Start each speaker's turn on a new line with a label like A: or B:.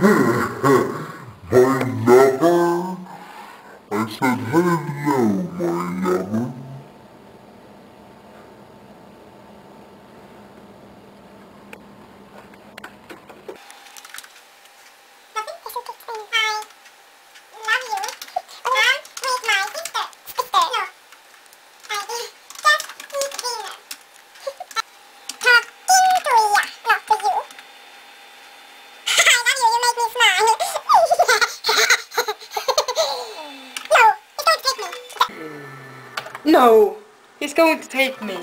A: My lover? I said hello, my lover.
B: No, he's going to take me.